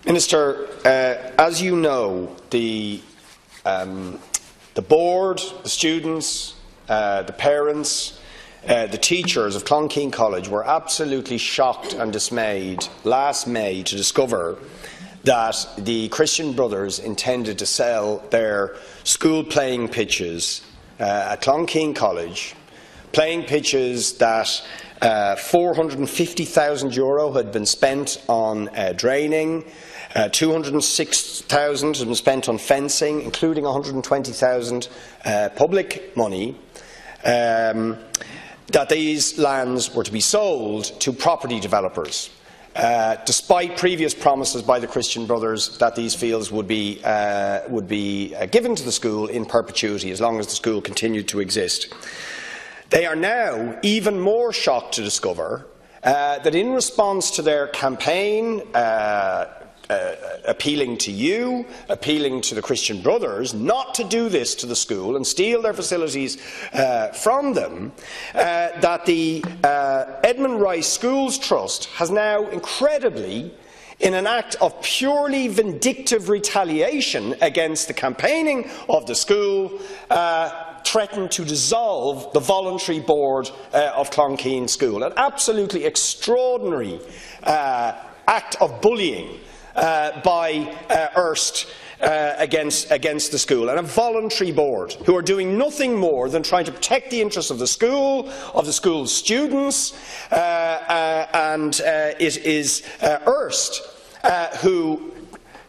Minister, as you know, the board, the students, the parents, the teachers of Clonkeen College were absolutely shocked and dismayed last May to discover that the Christian Brothers intended to sell their school playing pitches at Clonkeen College, playing pitches that €450,000 had been spent on draining, 206,000 had been spent on fencing, including 120,000 public money, that these lands were to be sold to property developers, despite previous promises by the Christian Brothers that these fields would be given to the school in perpetuity as long as the school continued to exist. They are now even more shocked to discover that in response to their campaign appealing to you, appealing to the Christian Brothers not to do this to the school and steal their facilities from them, that the Edmund Rice Schools Trust has now incredibly, in an act of purely vindictive retaliation against the campaigning of the school, threatened to dissolve the voluntary board of Clonkeen School. An absolutely extraordinary act of bullying by Erst against the school, and a voluntary board who are doing nothing more than trying to protect the interests of the school's students, and it is Erst who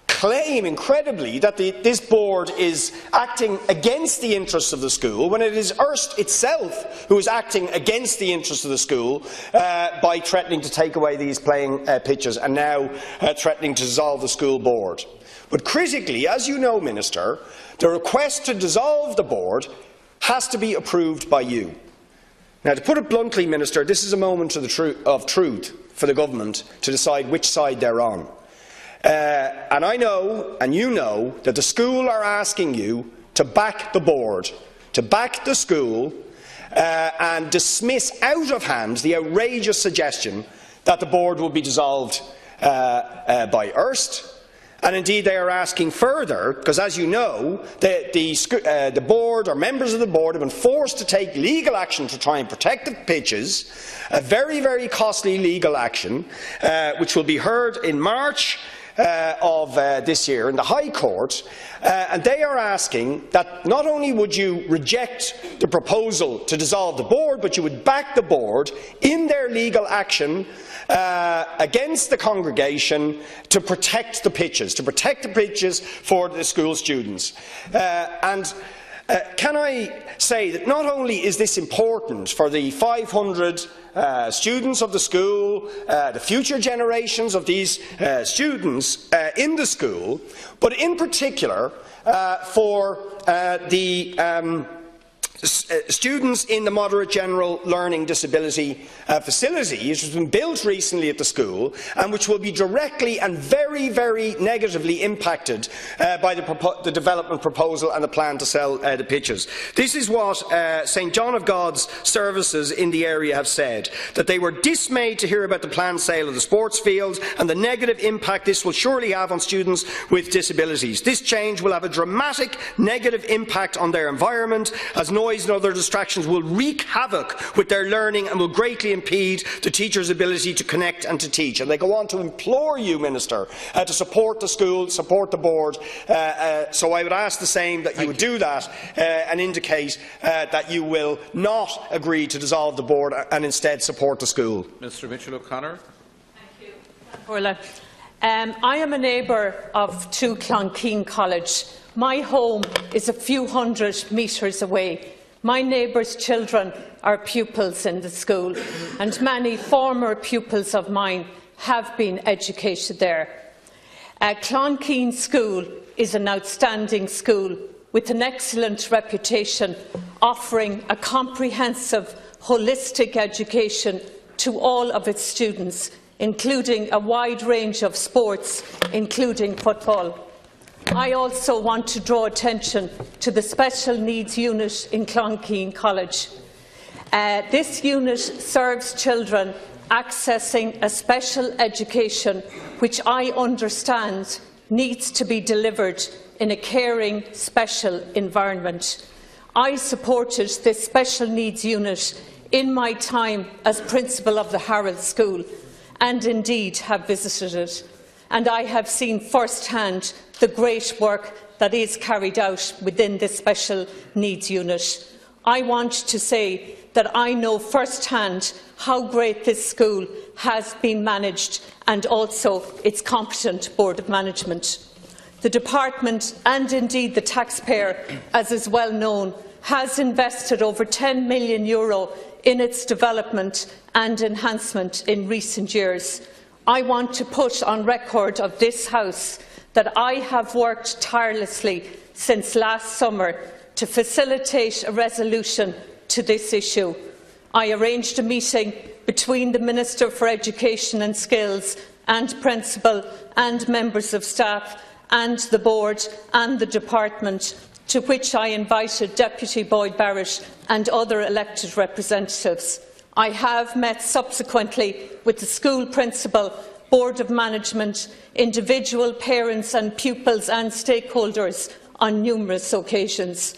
claim incredibly that this board is acting against the interests of the school, when it is Erst itself who is acting against the interests of the school by threatening to take away these playing pitches and now threatening to dissolve the school board. But critically, as you know, Minister, the request to dissolve the board has to be approved by you. Now, to put it bluntly, Minister, this is a moment of truth for the government to decide which side they're on. And I know, and you know, that the school are asking you to back the board, to back the school, and dismiss out of hand the outrageous suggestion that the board will be dissolved by Erst. And indeed they are asking further, because as you know, the board or members of the board have been forced to take legal action to try and protect the pitches, a very, very costly legal action, which will be heard in March of this year in the High Court, and they are asking that not only would you reject the proposal to dissolve the board, but you would back the board in their legal action against the congregation to protect the pitches for the school students. Can I say that not only is this important for the 500 students of the school, the future generations of these students in the school, but in particular for the students in the moderate general learning disability facility, which has been built recently at the school and which will be directly and very, very negatively impacted by the development proposal and the plan to sell the pitches. This is what St John of God's services in the area have said, that they were dismayed to hear about the planned sale of the sports field and the negative impact this will surely have on students with disabilities. This change will have a dramatic negative impact on their environment, as noise and other distractions will wreak havoc with their learning and will greatly impede the teachers' ability to connect and to teach. And they go on to implore you, Minister, to support the school, support the board. So I would ask the same, that you would do that and indicate that you will not agree to dissolve the board and instead support the school. Mr. Mitchell O'Connor. Thank you. I am a neighbour to Clonkeen College. My home is a few hundred metres away. My neighbours' children are pupils in the school, and many former pupils of mine have been educated there. Clonkeen School is an outstanding school with an excellent reputation, offering a comprehensive, holistic education to all of its students, including a wide range of sports, including football. I also want to draw attention to the Special Needs Unit in Clonkeen College. This unit serves children accessing a special education which I understand needs to be delivered in a caring, special environment. I supported this special needs unit in my time as principal of the Harrold School and indeed have visited it. And I have seen first-hand the great work that is carried out within this special needs unit. I want to say that I know first-hand how great this school has been managed and also its competent board of management. The department and indeed the taxpayer, as is well known, has invested over €10 million in its development and enhancement in recent years. I want to put on record of this House that I have worked tirelessly since last summer to facilitate a resolution to this issue. I arranged a meeting between the Minister for Education and Skills and Principal and members of staff and the board and the department, to which I invited Deputy Boyd Barrett and other elected representatives. I have met subsequently with the school principal, board of management, individual parents and pupils and stakeholders on numerous occasions.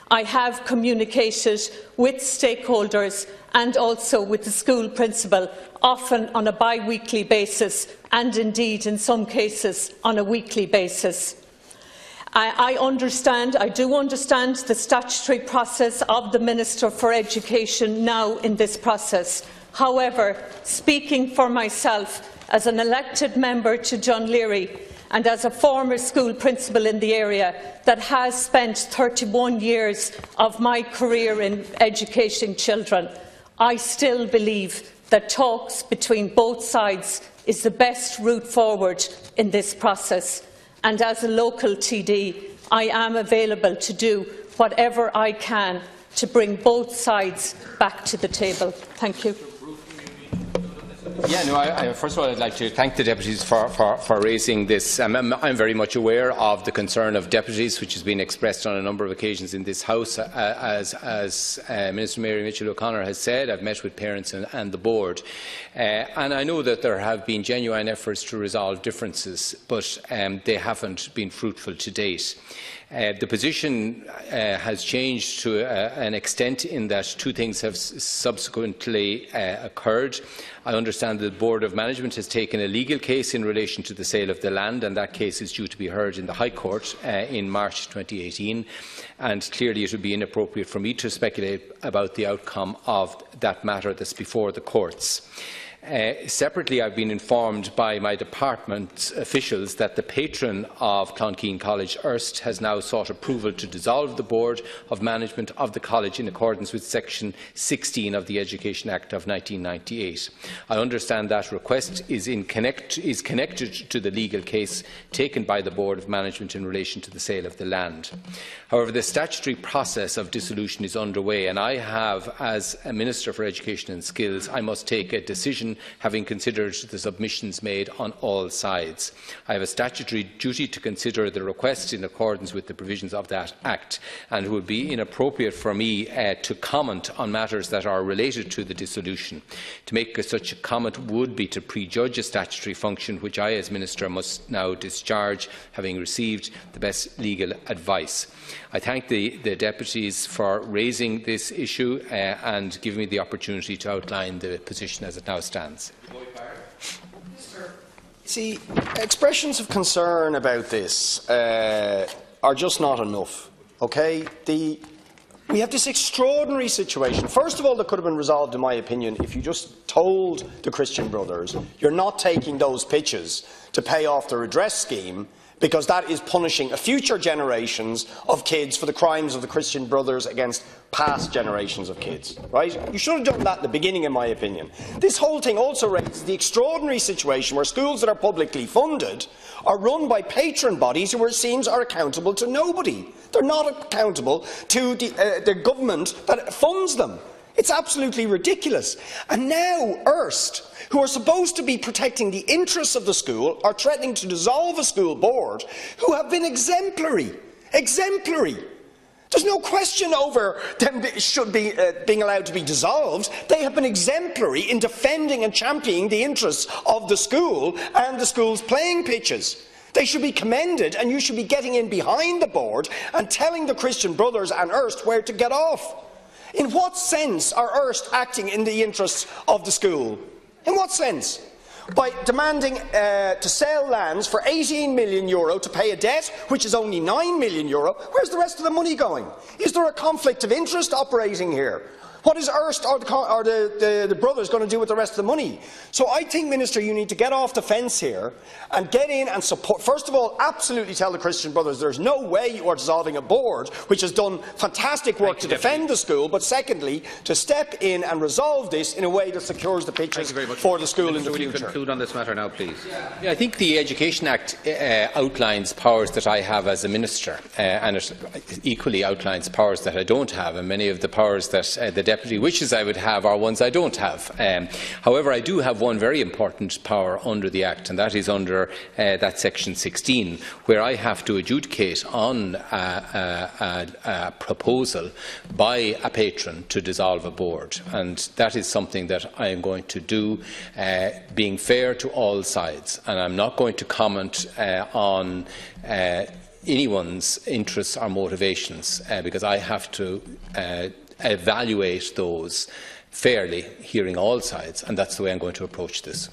I have communicated with stakeholders and also with the school principal, often on a bi-weekly basis and indeed in some cases on a weekly basis. I do understand the statutory process of the Minister for Education now in this process. However, speaking for myself as an elected member to John Leary and as a former school principal in the area that has spent 31 years of my career in educating children, I still believe that talks between both sides is the best route forward in this process. And as a local TD, I am available to do whatever I can to bring both sides back to the table. Thank you. First of all, I'd like to thank the deputies for raising this. I'm very much aware of the concern of deputies, which has been expressed on a number of occasions in this House. As Minister Mary Mitchell-O'Connor has said, I've met with parents and the board, and I know that there have been genuine efforts to resolve differences, but they haven't been fruitful to date. The position has changed to an extent in that two things have subsequently occurred. I understand that the Board of Management has taken a legal case in relation to the sale of the land, and that case is due to be heard in the High Court in March 2018. And clearly it would be inappropriate for me to speculate about the outcome of that matter that's before the courts. Separately, I have been informed by my department officials that the patron of Clonkeen College, Erst, has now sought approval to dissolve the Board of Management of the College in accordance with Section 16 of the Education Act of 1998. I understand that request is connected to the legal case taken by the Board of Management in relation to the sale of the land. However, the statutory process of dissolution is underway, and I have, as a Minister for Education and Skills, I must take a decision having considered the submissions made on all sides. I have a statutory duty to consider the request in accordance with the provisions of that Act, and it would be inappropriate for me to comment on matters that are related to the dissolution. To make such a comment would be to prejudge a statutory function which I, as Minister, must now discharge, having received the best legal advice. I thank the deputies for raising this issue and giving me the opportunity to outline the position as it now stands. See, expressions of concern about this are just not enough. Okay? We have this extraordinary situation. First of all, that could have been resolved, in my opinion, if you just told the Christian Brothers you're not taking those pitches to pay off the redress scheme, because that is punishing future generations of kids for the crimes of the Christian Brothers against past generations of kids. Right? You should have done that at the beginning, in my opinion. This whole thing also raises the extraordinary situation where schools that are publicly funded are run by patron bodies who, it seems, are accountable to nobody. They're not accountable to the government that funds them. It's absolutely ridiculous. And now Erst, who are supposed to be protecting the interests of the school, are threatening to dissolve a school board who have been exemplary. There's no question over them being allowed to be dissolved. They have been exemplary in defending and championing the interests of the school and the school's playing pitches. They should be commended, and you should be getting in behind the board and telling the Christian Brothers and Erst where to get off. In what sense are Erst acting in the interests of the school? In what sense? By demanding to sell lands for €18 million to pay a debt which is only €9 million, where's the rest of the money going? Is there a conflict of interest operating here? What is Erst or the Brothers going to do with the rest of the money? So I think, Minister, you need to get off the fence here and get in and support. First of all, absolutely tell the Christian Brothers there is no way you are dissolving a board which has done fantastic work to defend the school, but secondly, to step in and resolve this in a way that secures the pitches for the school in the future. Conclude on this matter now, please. Yeah, I think the Education Act outlines powers that I have as a minister, and it equally outlines powers that I don't have, and many of the powers that the Deputy wishes I would have are ones I don't have. However, I do have one very important power under the Act, and that is under that section 16, where I have to adjudicate on a proposal by a patron to dissolve a board, and that is something that I am going to do, being fair to all sides, and I am not going to comment on anyone's interests or motivations, because I have to evaluate those fairly, hearing all sides, and that's the way I'm going to approach this.